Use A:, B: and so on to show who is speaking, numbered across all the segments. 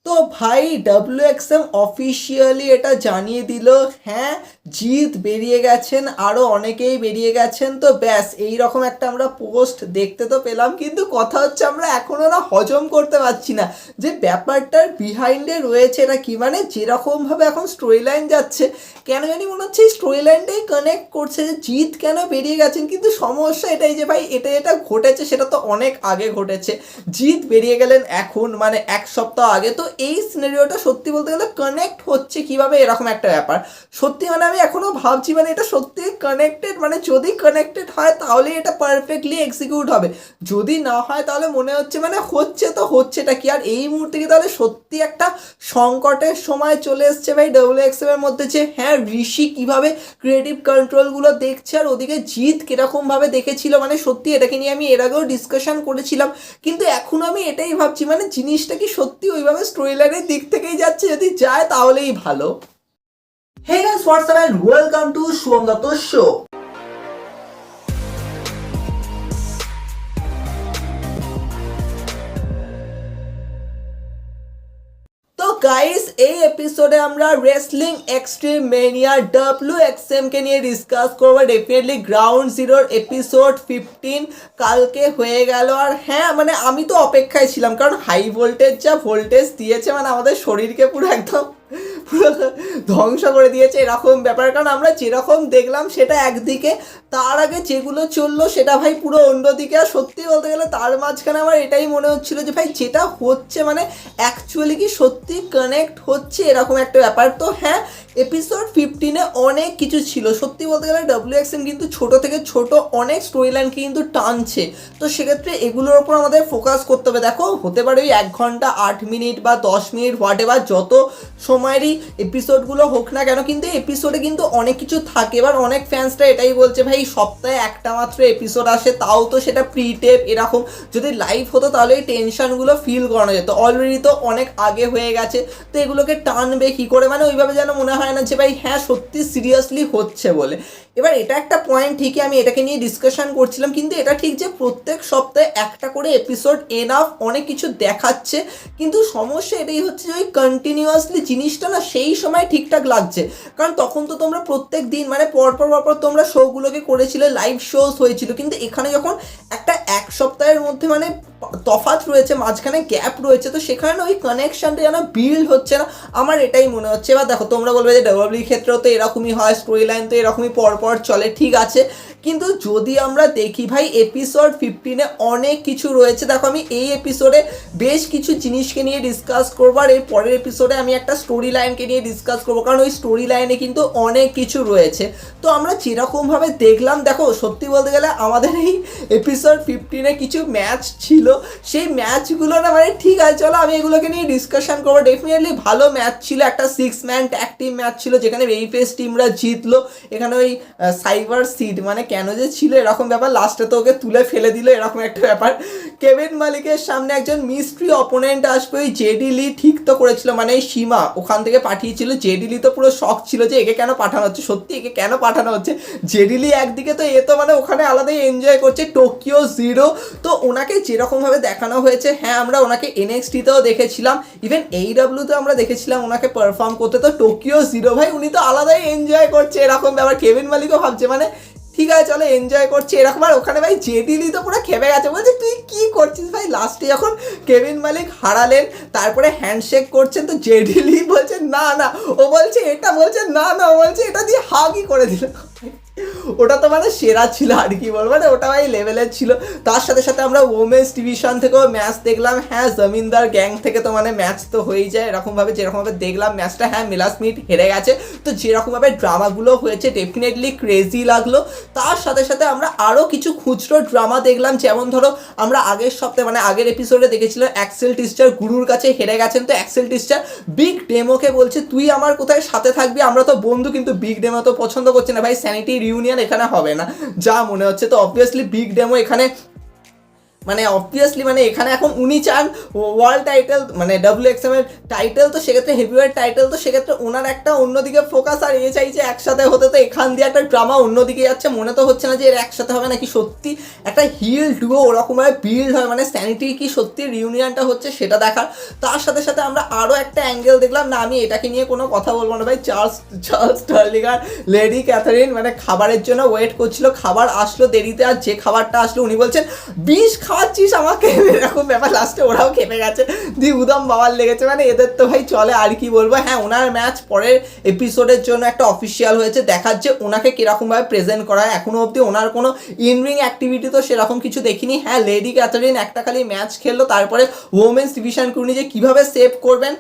A: তো ভাই WXM officially এটা জানিয়ে দিল, হ্যাঁ জিৎ বেরিয়ে গেছেন, আরও অনেকেই বেরিয়ে গেছেন। তো ব্যাস এইরকম একটা আমরা পোস্ট দেখতে তো পেলাম, কিন্তু কথা হচ্ছে আমরা এখনও না হজম করতে পারছি না যে ব্যাপারটার বিহাইন্ডে রয়েছে এটা কি। মানে যেরকমভাবে এখন স্টোরি লাইন যাচ্ছে, কেন জানি মনে হচ্ছে এই স্টোরি লাইনটাই কানেক্ট করছে যে জিৎ কেন বেরিয়ে গেছেন। কিন্তু সমস্যা এটাই যে ভাই এটা ঘটেছে সেটা তো অনেক আগে ঘটেছে, জিৎ বেরিয়ে গেলেন এখন মানে এক সপ্তাহ আগে। তো এই সিনারিওটা সত্যি বলতে গেলে কানেক্ট হচ্ছে কিভাবে, এরকম একটা ব্যাপার সত্যি মানে আমি এখনো ভাবছি মানে এটা সত্যি কানেক্টেড, মানে যদি কানেক্টেড হয় তাহলে এটা পারফেক্টলি এক্সিকিউট হবে, যদি না হয় তাহলে মনে হচ্ছে মানে হচ্ছে তো হচ্ছেটা কি। আর এই মুহূর্তে কি তাহলে সত্যি একটা সংকটের সময় চলে এসছে ভাই WXM এর মধ্যে, যে হ্যাঁ ঋষি কিভাবে ক্রিয়েটিভ কন্ট্রোলগুলো দেখছে আর ওদিকে জিৎ কিরকমভাবে দেখেছিল। মানে সত্যি এটাকে নিয়ে আমি এর আগেও ডিসকাশন করেছিলাম, কিন্তু এখন আমি এটাই ভাবছি মানে জিনিসটা কি সত্যি ওইভাবে স্টোরি লাইনের দিক থেকেই যাচ্ছে, যদি যায় তাহলেই ভালো। Hey guys, what's up and welcome to Shubham Datta Show. তো গাইস এই এপিসোডে আমরা রেসলিং এক্সট্রিম মেনিয়া WXM কে নিয়ে ডিসকাস করবো। ডেফিনেটলি গ্রাউন্ড জিরোর এপিসোড 15 কালকে হয়ে গেল। আর হ্যাঁ মানে আমি তো অপেক্ষায় ছিলাম, কারণ হাই ভোল্টেজ যা ভোল্টেজ দিয়েছে মানে আমাদের শরীরকে পুরো একদম পুরো ধ্বংস করে দিয়েছে এরকম ব্যাপার। কারণ আমরা যেরকম দেখলাম সেটা একদিকে, তার আগে যেগুলো চললো সেটা ভাই পুরো অন্যদিকে। আর সত্যি বলতে গেলে তার মাঝখানে আমার এটাই মনে হচ্ছিলো যে ভাই যেটা হচ্ছে মানে অ্যাকচুয়ালি কি সত্যি কানেক্ট হচ্ছে এরকম একটা ব্যাপার। তো হ্যাঁ এপিসোড 15-এ অনেক কিছু ছিল, সত্যি বলতে গেলে WXM কিন্তু ছোট থেকে ছোট অনেক স্টোরি লাইনকে কিন্তু টানছে। তো সেক্ষেত্রে এগুলোর ওপর আমাদের ফোকাস করতে হবে। দেখো হতে পারে ওই 1 ঘন্টা 8 মিনিট বা 10 মিনিট হোয়াট এভার যত সময়েরই এপিসোডগুলো হোক না কেন, কিন্তু এপিসোডে কিন্তু অনেক কিছু থাকে। এবার অনেক ফ্যান্সরা এটাই বলছে ভাই সপ্তাহে একটা মাত্র এপিসোড আসে, তাও তো সেটা প্রি টেপ এরকম, যদি লাইভ হতো তাহলে এই টেনশনগুলো ফিল করানো যেত। অলরেডি তো অনেক আগে হয়ে গেছে, তো এগুলোকে টানবে কী করে, মানে ওইভাবে যেন মনে হয় না যে ভাই হ্যাঁ সত্যি সিরিয়াসলি হচ্ছে বলে। এবার এটা একটা পয়েন্ট ঠিকই, আমি এটাকে নিয়ে ডিসকাশন করছিলাম, কিন্তু এটা ঠিক যে প্রত্যেক সপ্তাহে একটা করে এপিসোড এনাফ, অনেক কিছু দেখাচ্ছে। কিন্তু সমস্যা এটাই হচ্ছে যে ওই কন্টিনিউয়াসলি জিনিসটা না সেই সময় ঠিকঠাক লাগছে, কারণ তখন তো তোমরা প্রত্যেক দিন মানে পরপর তোমরা শোগুলোকে করেছিলে, লাইভ শোজ হয়েছিল। কিন্তু এখানে যখন একটা এক সপ্তাহের মধ্যে মানে তফাৎ রয়েছে, মাঝখানে গ্যাপ রয়েছে, তো সেখানে ওই কানেকশানটা যেন বিল্ড হচ্ছে না, আমার এটাই মনে হচ্ছে। এবার দেখো তোমরা বলবে যে WWE ক্ষেত্রেও তো এরকমই হয়, স্টোরি লাইন তো এরকমই পরপর চলে, ঠিক আছে। কিন্তু যদি আমরা দেখি ভাই এপিসোড 15-এ অনেক কিছু রয়েছে। দেখো আমি এই এপিসোডে বেশ কিছু জিনিসকে নিয়ে ডিসকাস করবো, আর এর পরের এপিসোডে আমি একটা স্টোরি লাইনকে নিয়ে ডিসকাস করবো, কারণ ওই স্টোরি লাইনে কিন্তু অনেক কিছু রয়েছে। তো আমরা যেরকমভাবে দেখলাম, দেখো সত্যি বলতে গেলে আমাদের এই এপিসোড 15-এ কিছু ম্যাচ ছিল, সেই ম্যাচগুলো না মানে ঠিক আছে চলো আমি এগুলোকে নিয়ে ডিসকাশন করবো। ডেফিনেটলি ভালো ম্যাচ ছিল, একটা 6 ম্যান ট্যাগ টিম ম্যাচ ছিল যেখানে বেবিফেস টিমরা জিতলো। এখানে ওই সাইবার সিড মানে কেন যে ছিল এরকম ব্যাপার, লাস্টে তো ওকে তুলে ফেলে দিল এরকম একটা ব্যাপার। কেভিন মালিকের সামনে একজন মিস্ট্রি অপোনেন্ট আসবে, ওই জেডি লি ঠিক তো করেছিল, মানে এই সীমা ওখান থেকে পাঠিয়েছিল। জেডি লি তো পুরো শক ছিল যে একে কেন পাঠানো হচ্ছে, সত্যি একে কেন পাঠানো হচ্ছে। জেডি লি একদিকে তো এ তো মানে ওখানে আলাদাই এনজয় করছে, টোকিও জিরো তো ওনাকে যেরকমভাবে দেখানো হয়েছে, হ্যাঁ আমরা ওনাকে NXT-তেও দেখেছিলাম, ইভেন AEW-তেও আমরা দেখেছিলাম ওনাকে পারফর্ম করতে। তো টোকিও জিরো ভাই উনি তো আলাদাই এনজয় করছে এরকম ব্যাপার। কেভিন মালিকও ভাবছে মানে ঠিক আছে চলো এনজয় করছে এরকম। আর ওখানে ভাই জেডিলি তো পুরো খেপে গেছে, বলছে তুই কি করছিস ভাই। লাস্টে যখন কেভিন মালিক হারালেন তারপরে হ্যান্ডশেক করছেন, তো জেডিলি বলছে না না, ও বলছে এটা, বলছে না না, ও বলছে এটা দিয়ে হাগই করে দিল। ওটা তো মানে সেরা ছিল আর কি বলবো, মানে ওটা ভাই লেভেলের ছিল। তার সাথে সাথে আমরা ওমেন্স ডিভিশন থেকেও ম্যাচ দেখলাম। হ্যাঁ জমিনদার গ্যাং থেকে তো মানে ম্যাচ তো হয়েই যায় এরকমভাবে, যেরকমভাবে দেখলাম ম্যাচটা। হ্যাঁ মিলা স্মিথ হেরে গেছে, তো যেরকমভাবে ড্রামাগুলো হয়েছে ডেফিনেটলি ক্রেজি লাগলো। তার সাথে সাথে আমরা আরও কিছু খুচরো ড্রামা দেখলাম, যেমন ধরো আমরা আগের সপ্তাহে মানে আগের এপিসোডে দেখেছিলাম অ্যাক্সেল টিস্টার গুরুর কাছে হেরে গেছেন। তো অ্যাক্সেল টিস্টার বিগ ডেমোকে বলছে তুই আমার কোথায় সাথে থাকবি, আমরা তো বন্ধু, কিন্তু বিগ ডেমো তো পছন্দ করছে না ভাই, স্যানিটি ইউনিয়ন এখানে হবে না যা মনে হচ্ছে। তো অবভিয়াসলি বিগ ডেমো এখানে মানে অবভিয়াসলি মানে এখানে এখন উনি চান ওয়ার্ল্ড টাইটেল মানে WXM এর টাইটেল, তো সেক্ষেত্রে হেভিওয়েট টাইটেল, তো সেক্ষেত্রে ওনার একটা অন্যদিকে ফোকাস, আর এ চাইছে একসাথে হতে, তো এখান দিয়ে একটা ড্রামা অন্যদিকে যাচ্ছে। মনে তো হচ্ছে না যে এরা একসাথে হবে নাকি সত্যি একটা হিল ডুও ওরকমভাবে বিল্ড হয়, মানে স্যানিটি কি সত্যি রিউনিয়নটা হচ্ছে সেটা দেখার। তার সাথে সাথে আমরা আরও একটা অ্যাঙ্গেল দেখলাম, না আমি এটাকে নিয়ে কোনো কথা বলবো না ভাই, চার্লস স্টার্লিং আর লেডি ক্যাথারিন মানে খাবারের জন্য ওয়েট করছিল, খাবার আসলো দেরিতে, আর যে খাবারটা আসলো উনি বলছেন বিষ খাওয়াচ্ছিস আমাকে, এরকম ব্যাপার। লাস্টে ওরাও খেপে গেছে, দিয়ে উদম বাবার লেগেছে, মানে এদের তো ভাই চলে আর কি বলবো। হ্যাঁ, ওনার ম্যাচ পরের এপিসোডের জন্য একটা অফিসিয়াল হয়েছে, দেখাচ্ছে ওনাকে কীরকমভাবে প্রেজেন্ট করা হয়। এখনও অবধি ওনার কোনো ইনরিং অ্যাক্টিভিটি তো সেরকম কিছু দেখিনি। হ্যাঁ, লেডি ক্যাথারিন একটা খালি ম্যাচ খেললো, তারপরে ওমেন্স ডিভিশনকে উনি যে কীভাবে সেভ করবেন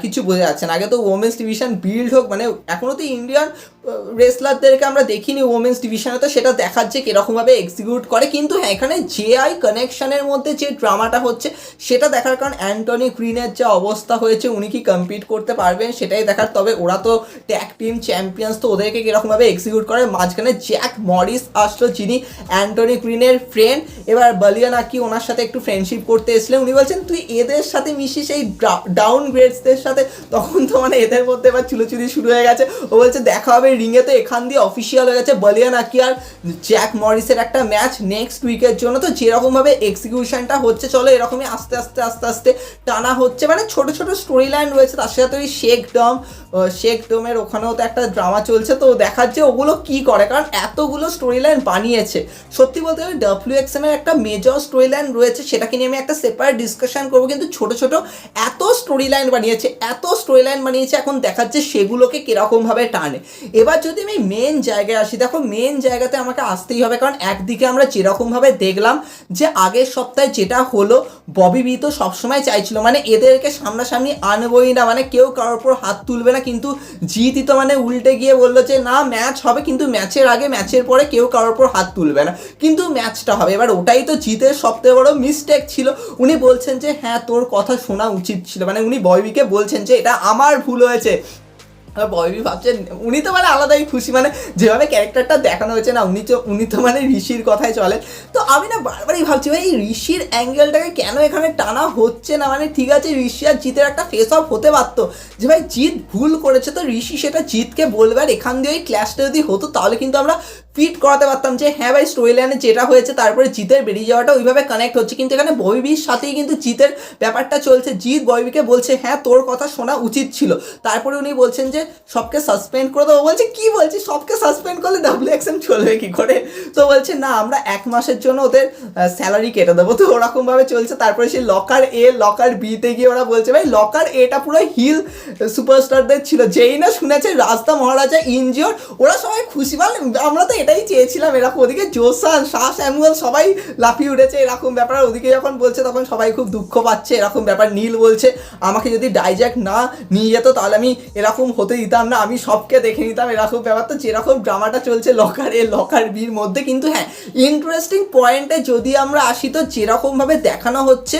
A: কিছু বোঝা যাচ্ছে না। আগে তো ওমেন্স ডিভিশন বিল্ড হোক, মানে এখনও তো ইন্ডিয়ান রেসলারদেরকে আমরা দেখিনি ওমেন্স ডিভিশনে, তো সেটা দেখাচ্ছে কীরকমভাবে এক্সিকিউট করে। কিন্তু হ্যাঁ, এখানে জেআই কানেকশনের মধ্যে যে ড্রামাটা হচ্ছে সেটা দেখার, কারণ অ্যান্টনি গ্রিনের যা অবস্থা হয়েছে উনি কি কম্পিট করতে পারবেন সেটাই দেখার। তবে ওরা তো ট্যাগ টিম চ্যাম্পিয়ন্স, তো ওদেরকে কীরকমভাবে এক্সিকিউট করে। মাঝখানে জ্যাক মরিস আসলো যিনি অ্যান্টনি গ্রিনের ফ্রেন্ড, এবার বালিয়া নাকি ওনার সাথে একটু ফ্রেন্ডশিপ করতে এসেছিলেন, উনি বলছেন তুই এদের সাথে মিশিস এই ডাউন গ্রেডসদের সাথে, তখন তো মানে এদের মধ্যে এবার চুলোচুরি শুরু হয়ে গেছে। ও বলছে দেখা হবে রিংয়ে, তো এখান দিয়ে অফিসিয়াল হয়ে গেছে বালিয়া নাকি আর জ্যাক মরিসের একটা ম্যাচ নেক্সট উইকের জন্য। তো যেরকমভাবে এক্সিকিউশনটা হচ্ছে চলো এরকমই আস্তে আস্তে আস্তে আস্তে টানা হচ্ছে, মানে ছোট ছোট স্টোরি লাইন রয়েছে। তার সাথে ওই শেখ ডোমের ওখানেও তো একটা ড্রামা চলছে, তো দেখাচ্ছে ওগুলো কি করে, কারণ এতগুলো স্টোরি লাইন বানিয়েছে। সত্যি বলতে গেলে WXM এর একটা মেজর স্টোরি লাইন রয়েছে, সেটাকে নিয়ে আমি একটা সেপারেট ডিসকাশন করবো, কিন্তু ছোট ছোট এত স্টোরি লাইন বানিয়েছে এখন দেখাচ্ছে সেগুলোকে কীরকমভাবে টানে। এবার যদি আমি মেন জায়গায় আসি, দেখো মেন জায়গাতে আমাকে আসতেই হবে, কারণ একদিকে আমরা যেরকমভাবে দেখলাম যে আগের সপ্তাহে যেটা হলো, ববি বি তো সবসময় চাইছিল মানে এদেরকে সামনাসামনি আনবই না, মানে কেউ কারোর উপর হাত তুলবে না, কিন্তু জিতই তো মানে উল্টে গিয়ে বললো যে না ম্যাচ হবে, কিন্তু ম্যাচের আগে ম্যাচের পরে কেউ কারোর উপর হাত তুলবে না, কিন্তু ম্যাচটা হবে। এবার ওটাই তো জিতের সবথেকে বড় মিস্টেক ছিল। উনি বলছেন যে হ্যাঁ তোর কথা শোনা উচিত ছিল, মানে উনি ববিকে বলছেন যে এটা আমার ভুল হয়েছে। ববি ভাবছেন উনি তো মানে আলাদাই খুশি, মানে যেভাবে ক্যারেক্টারটা দেখানো হয়েছে না, উনি তো মানে ঋষির কথাই চলে। তো আমি না বারবারই ভাবছি ভাই এই ঋষির অ্যাঙ্গেলটাকে কেন এখানে টানা হচ্ছে না। মানে ঠিক আছে ঋষি আর জিতের একটা ফেস অফ হতে পারতো, যে ভাই জিত ভুল করেছে তো ঋষি সেটা জিতকে বলবে, আর এখান দিয়ে ওই ক্ল্যাশটা যদি হতো তাহলে কিন্তু আমরা ফিট করাতে পারতাম যে হ্যাঁ ভাই স্টোরি লাইনে যেটা হয়েছে তারপরে জিতের বেরিয়ে যাওয়াটা ওইভাবে কানেক্ট হচ্ছে। কিন্তু এখানে ববির সাথেই কিন্তু জিতের ব্যাপারটা চলছে, জিত ববিকে বলছে হ্যাঁ তোর কথা শোনা উচিত ছিল, তারপরে উনি বলছেন যে সবকে সাসপেন্ড করে দেবো। বলছে কি বলছি, সবকে সাসপেন্ড করলে WXM চলবে কি করে। তো বলছে না আমরা 1 মাসের জন্য ওদের স্যালারি কেটে দেবো। তো ওরকমভাবে চলছে। তারপরে সেই লকার এ লকার বিতে গিয়ে ওরা বলছে ভাই লকার এটা পুরো হিল সুপারস্টারদের ছিল, যেই না শুনেছে রাস্তা মহারাজা ইনজিওর ওরা সবাই খুশি, মানে আমরা তো এটাই চেয়েছিলাম এরকম। ওদিকে জোসান শাহ স্যামুয়েল সবাই লাফিয়ে উঠেছে এরকম ব্যাপার, ওদিকে যখন বলছে তখন সবাই খুব দুঃখ পাচ্ছে এরকম ব্যাপার। নীল বলছে আমাকে যদি ডাইজ্যাক না নিয়ে যেত তাহলে আমি এরকম হতে দিতাম না, আমি সবকে দেখে নিতাম এরকম ব্যাপার। তো যেরকম ড্রামাটা চলছে লকার এ লকার বির মধ্যে, কিন্তু হ্যাঁ ইন্টারেস্টিং পয়েন্টে যদি আমরা আসি তো যেরকমভাবে দেখানো হচ্ছে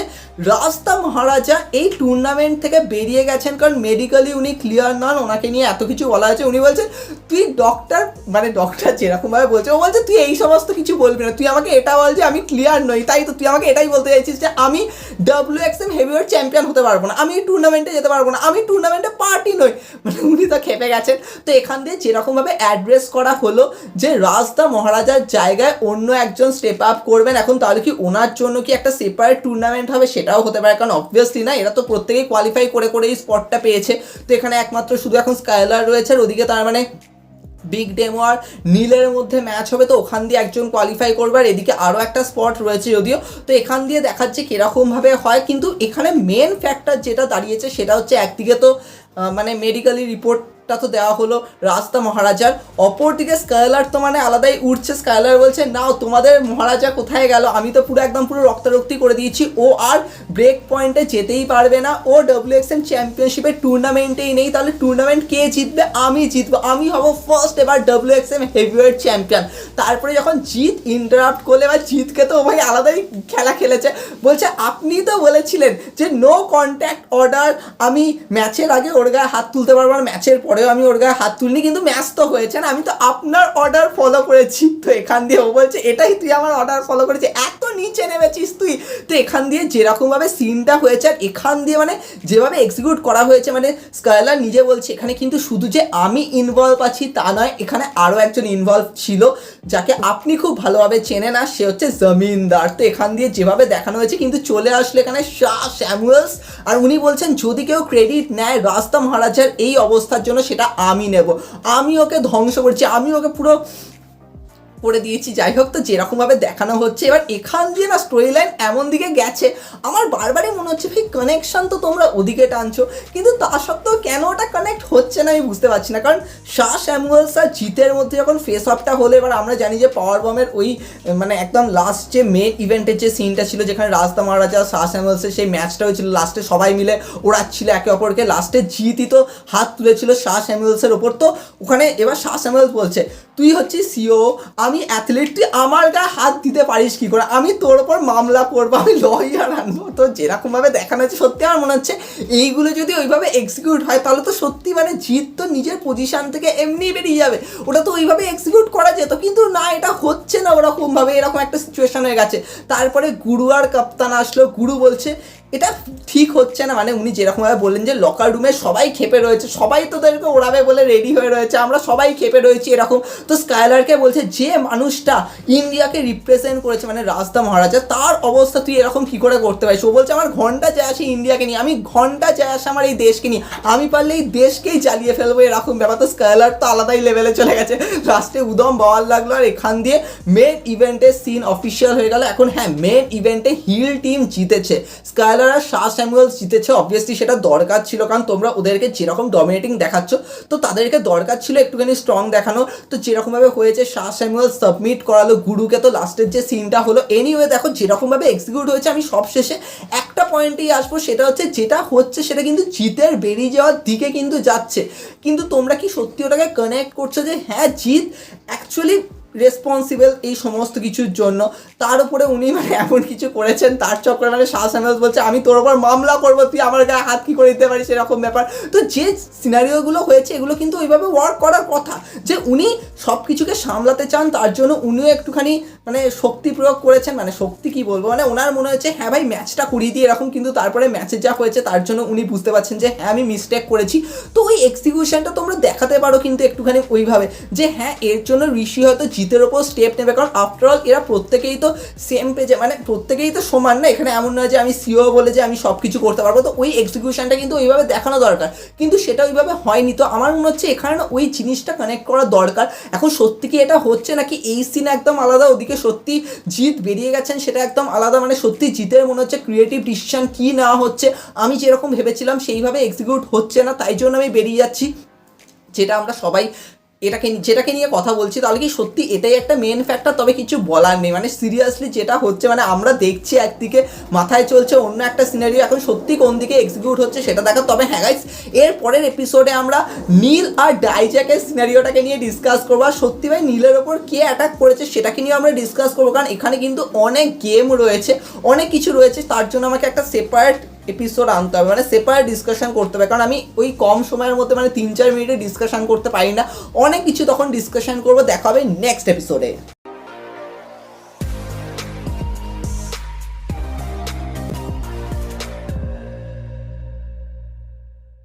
A: রাস্তা মহারাজা এই টুর্নামেন্ট থেকে বেরিয়ে গেছেন, কারণ মেডিকেলি উনি ক্লিয়ার নন, ওনাকে নিয়ে এত কিছু বলা হয়েছে। উনি বলছেন তুই ডক্টর, মানে ডক্টর যেরকমভাবে বলছে ও বলছে তুই এই সমস্ত কিছু বলবি না, তুই আমাকে এটা বল যে আমি ক্লিয়ার নই, তাই তো তুই আমাকে এটাই বলতে চাইছিস যে আমি WXM হেভিওয়েট চ্যাম্পিয়ন হতে পারবো না, আমি টুর্নামেন্টে যেতে পারবো না, আমি টুর্নামেন্টে পার্টি নই, মানে উনি তো খেপে গেছেন। তো এখান দিয়ে যেরকমভাবে অ্যাড্রেস করা হলো যে রাস্তা মহারাজার জায়গায় অন্য একজন স্টেপ আপ করবেন এখন, তাহলে কি ওনার জন্য কি একটা সেপারেট টুর্নামেন্ট হবে সেটাও হতে পারে, কারণ অবভিয়াসলি না এরা তো প্রত্যেকেই কোয়ালিফাই করে করে এই স্পটটা পেয়েছে। তো এখানে একমাত্র শুধু এখন স্কাইলার রয়েছে, আর ওদিকে তার মানে বিগ ডেমো আর নীলের মধ্যে ম্যাচ হবে, তো ওখান দিয়ে একজন কোয়ালিফাই করবে, আর এদিকে আরও একটা স্পট রয়েছে যদিও। তো এখান দিয়ে দেখাচ্ছে কীরকমভাবে হয়, কিন্তু এখানে মেন ফ্যাক্টর যেটা দাঁড়িয়েছে সেটা হচ্ছে একদিকে তো মানে মেডিকেলি রিপোর্টটা তো দেওয়া হলো রাস্তা মহারাজার, অপরদিকে স্কাইলার তো মানে আলাদাই উঠছে। স্কাইলার বলছে নাও তোমাদের মহারাজা কোথায় গেল, আমি তো পুরো একদম পুরো রক্তারক্তি করে দিয়েছি, ও আর ব্রেক পয়েন্টে যেতেই পারবে না, ও WXM চ্যাম্পিয়নশিপের টুর্নামেন্টেই নেই, তাহলে টুর্নামেন্ট কে জিতবে, আমি জিতবো, আমি হব ফার্স্ট এবার WXM হেভিওয়েট চ্যাম্পিয়ন। তারপরে যখন জিত ইন্টারাপ্ট করলে বা জিতকে তো ভাই আলাদাই খেলা খেলেছে, বলছে আপনি তো বলেছিলেন যে নো কন্ট্যাক্ট অর্ডার, আমি ম্যাচের আগে ওর গায়ে হাত তুলতে পারবো না, ম্যাচের পরে তারপরেও আমি ওর গায়ে হাত তুলিনি, কিন্তু ম্যাচ তো হয়েছে না, আমি তো আপনার অর্ডার ফলো করেছি। তো এখান দিয়ে ও বলছে এটাই তুই আমার অর্ডার ফলো করেছি, এত নিচে নেমেছিস তুই। তো এখান দিয়ে যেরকমভাবে সিনটা হয়েছে আর এখান দিয়ে মানে যেভাবে এক্সিকিউট করা হয়েছে, মানে স্কাইলার নিজে বলছে এখানে কিন্তু শুধু যে আমি ইনভলভ আছি তা নয়, এখানে আরও একজন ইনভলভ ছিল যাকে আপনি খুব ভালোভাবে চেনেন, আর সে হচ্ছে জমিনদার। তো এখান দিয়ে যেভাবে দেখানো হয়েছে কিন্তু চলে আসলো এখানে শাহ স্যামুয়েলস, আর উনি বলছেন যদি কেউ ক্রেডিট নেয় রাস্তা মহারাজার এই অবস্থার জন্য সেটা আমি নেব, আমি ওকে ধ্বংস করছি, আমি ওকে পুরো করে দিয়েছি। যাই হোক, তো যেরকমভাবে দেখানো হচ্ছে এবার এখান দিয়ে না স্টোরি লাইন এমন দিকে গেছে আমার বারবারই মনে হচ্ছে ভাই কানেকশন তো তোমরা ওদিকে টানছো, কিন্তু তা সত্ত্বেও কেন ওটা কানেক্ট হচ্ছে না আমি বুঝতে পারছি না। কারণ শাহ স্যামুয়েলস আর জিতের মধ্যে যখন ফেস অফটা হলো, এবার আমরা জানি যে পাওয়ার বমের ওই মানে একদম লাস্ট যে মেন ইভেন্টের যে সিনটা ছিল যেখানে রাজদা মহারাজা শাহ স্যামুয়েলসের সেই ম্যাচটা হয়েছিল, লাস্টে সবাই মিলে ওড়াচ্ছিল একে অপরকে, লাস্টে জিতই তো হাত তুলেছিল শাহ স্যামুয়েলসের ওপর। তো ওখানে এবার শাহ স্যামুয়েলস বলছে তুই হচ্ছিস সিও, আমি অ্যাথলিট, তুই আমার গায়ে হাত দিতে পারিস কী করে, আমি তোর ওপর মামলা করবো, আমি লয়ার আনবো। তো যেরকমভাবে দেখানো হচ্ছে সত্যি আমার মনে হচ্ছে এইগুলো যদি ওইভাবে এক্সিকিউট হয় তাহলে তো সত্যি মানে জিত তো নিজের পজিশান থেকে এমনি বেরিয়ে যাবে, ওটা তো ওইভাবে এক্সিকিউট করা যেত, কিন্তু না এটা হচ্ছে না ওরকমভাবে, এরকম একটা সিচুয়েশন হয়ে গেছে। তারপরে গুরু আর কাপ্তান আসলো, গুরু বলছে এটা ঠিক হচ্ছে না, মানে উনি যেরকমভাবে বললেন যে লকার রুমে সবাই খেপে রয়েছে, সবাই তোদেরকে ওড়াবে বলে রেডি হয়ে রয়েছে, আমরা সবাই খেপে রয়েছি এরকম। তো স্কাইলারকে বলছে যে মানুষটা ইন্ডিয়াকে রিপ্রেজেন্ট করেছে মানে রাজদা মহারাজা, তার অবস্থা তুই এরকম কী করে করতে পারিস। ও বলছে আমার ঘন্টা যায় আসে ইন্ডিয়াকে নিয়ে, আমি ঘন্টা যায় আসে আমার এই দেশকে নিয়ে, আমি পারলে এই দেশকেই জ্বালিয়ে ফেলবো, এরকম ব্যাপার। তো স্কাইলার তো আলাদাই লেভেলে চলে গেছে, লাস্টে উদম বাওয়ার লাগলো। আর এখান দিয়ে মেন ইভেন্টের সিন অফিসিয়াল হয়ে গেল। এখন হ্যাঁ, মেন ইভেন্টে হিল টিম জিতেছে, স্কাইলার আর শাহ স্যামুয়েলস জিতেছে। অবভিয়াসলি সেটা দরকার ছিল, কারণ তোমরা ওদেরকে যেরকম ডমিনেটিং দেখাচ্ছ তো তাদেরকে দরকার ছিল একটুখানি স্ট্রং দেখানো। তো যেরকমভাবে হয়েছে শাহ স্যামুয়েলস সাবমিট করালো গুরুকে, তো লাস্টের যে সিনটা হলো এনিওয়ে দেখো যেরকমভাবে এক্সিকিউট হয়েছে। আমি সবশেষে একটা পয়েন্টেই আসবো, সেটা হচ্ছে যেটা হচ্ছে সেটা কিন্তু জিতের বেরিয়ে যাওয়ার দিকে কিন্তু যাচ্ছে, কিন্তু তোমরা কি সত্যি ওটাকে কানেক্ট করছো যে হ্যাঁ জিত অ্যাকচুয়ালি রেসপন্সিবল এই সমস্ত কিছুর জন্য, তার উপরে উনি মানে এমন কিছু করেছেন তার চক্করে মানে শাহ স্যামুয়েলস বলছে আমি তোর ওপর মামলা করবো, তুই আমার গায়ে হাত কী করে দিতে পারিস, এরকম ব্যাপার। তো যে সিনারিওগুলো হয়েছে এগুলো কিন্তু ওইভাবে ওয়ার্ক করার কথা, যে উনি সব কিছুকে সামলাতে চান, তার জন্য উনিও একটুখানি মানে শক্তি প্রয়োগ করেছেন, মানে শক্তি কি বলবো, মানে ওনার মনে হচ্ছে হ্যাঁ ভাই ম্যাচটা করিয়ে দিয়ে এরকম, কিন্তু তারপরে ম্যাচে যা হয়েছে তার জন্য উনি বুঝতে পারছেন যে হ্যাঁ আমি মিস্টেক করেছি। তো ওই এক্সিকিউশনটা তোমরা দেখাতে পারো কিন্তু একটুখানি ওইভাবে যে হ্যাঁ এর জন্য ঋষি হয়তো জিতের ওপর স্টেপ নেবে, কারণ আফটারঅল এরা প্রত্যেকেই তো সেম পেজে, মানে প্রত্যেকেই তো সমান না, এখানে এমন নয় যে আমি সিও বলে যে আমি সব কিছু করতে পারবো। তো ওই এক্সিকিউশনটা কিন্তু ওইভাবে দেখানো দরকার, কিন্তু সেটা ওইভাবে হয়নি। তো আমার মনে হচ্ছে এখানে না ওই জিনিসটা কানেক্ট করা দরকার। এখন সত্যি কি এটা হচ্ছে নাকি এই সিন একদম আলাদা, ওদিকে সত্যি জিত বেরিয়ে গেছেন সেটা একদম আলাদা, মানে সত্যি জিতের মনে হচ্ছে ক্রিয়েটিভ ডিসিশন কি না হচ্ছে, আমি যেরকম ভেবেছিলাম সেইভাবে এক্সিকিউট হচ্ছে না, তাই জন্য আমি বেরিয়ে যাচ্ছি। যেটা আমরা সবাই যেটাকে নিয়ে কথা বলছি, তাহলে কি সত্যি এটাই একটা মেন ফ্যাক্টর, তবে কিছু বলার নেই। মানে সিরিয়াসলি যেটা হচ্ছে মানে আমরা দেখছি একদিকে মাথায় চলছে অন্য একটা সিনারিও, এখন সত্যি কোন দিকে এক্সিকিউট হচ্ছে সেটা দেখা। তবে হ্যাঁ গাইস, এর পরের এপিসোডে আমরা নীল আর ডাইজ্যাকের সিনারিওটাকে নিয়ে ডিসকাস করবো, আর সত্যি ভাই নীলের ওপর কে অ্যাটাক করেছে সেটাকে নিয়ে আমরা ডিসকাস করবো, কারণ এখানে কিন্তু অনেক গেম রয়েছে, অনেক কিছু রয়েছে, তার জন্য আমাকে একটা সেপারেট এপিসোড আনতে হবে, মানে সেপারেট ডিসকাশন করতে হবে, কারণ আমি ওই কম সময়ের মধ্যে মানে 3-4 মিনিটে ডিসকাশন করতে পারি না, অনেক কিছু তখন ডিসকাশন করবো। দেখা হবে নেক্সট এপিসোডে।